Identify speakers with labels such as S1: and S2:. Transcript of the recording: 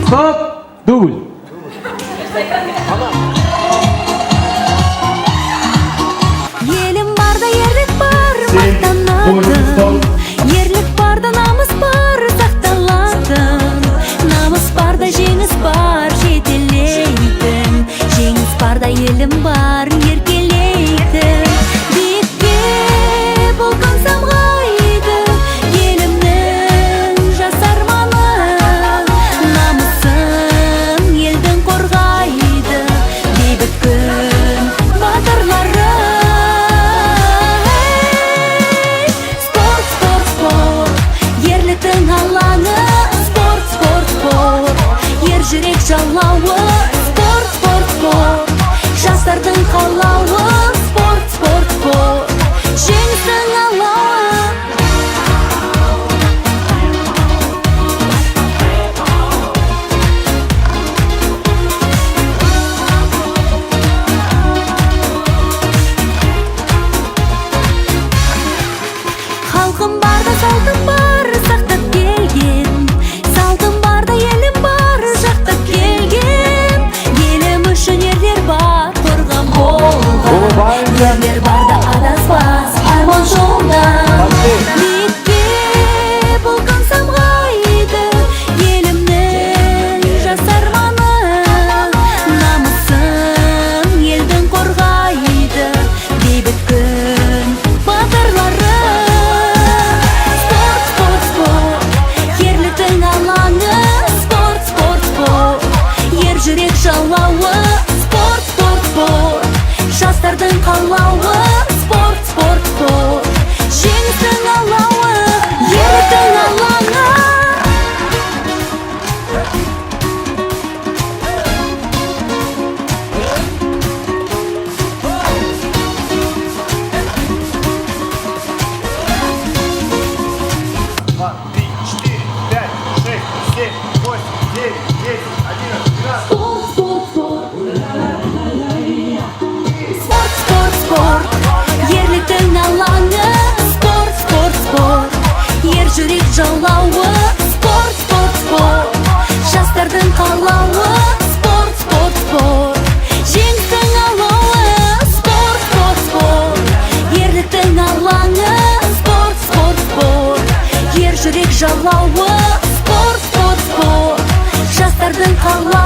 S1: Стоп! Дубль!
S2: Елім барда ерлік бар,
S1: Сен,
S2: мақтанатын. Ерлік барда намыс бар, сақталатын. Намыс барда жеңіс бар, жетелейтін. Жеңіс барда елім бар, еркелейтін. Биікке болған самғайды, елімнің жас арманы. Намысын елдің қорғайды, бейбіт күн батырлары. Спорт, спорт, спорт, ерліктің алаңы. Спорт, спорт, спорт, ер жүрек жалауы. Спорт, спорт, спорт, жастардың қалауы. Спорт, спорт, спорт, жеңістің алауы. Халқым барда салтым бар, сақтап келген. Салтым барда елім бар, жақтап келген. Елім үшін ерлер бар, қорған болған. Ерлер барда адаспас, арман жолда. Биікке болған самғайды, елімнің жас арманы. Намысын елдің қорғайды, бейбіт күн батырлары. Спорт, спорт, спорт, ерліктің алаңы. Спорт, спорт, спорт, ер жүрек жалауы. Спорт, спорт, спорт, жастардың қалауы. Спорт, спорт, спорт, жеңістің алауы. Ерліктің алаңы.
S3: Два, три, четыре, пять, шесть, семь, восемь, девять, 10, 11, 12.
S2: Спорт, спорт, спорт. Спорт, спорт, спорт, ерліктің алаңы. Спорт, спорт, спорт, ер жүрек жалауы. Спорт, спорт, спорт, жастардың қалауы. Спорт, спорт, спорт, жеңістің алауы. Спорт, спорт, спорт, ерліктің алаңы. Спорт, спорт, спорт, ер жүрек жалауы. Спорт, спорт, спорт, жастардың қалауы.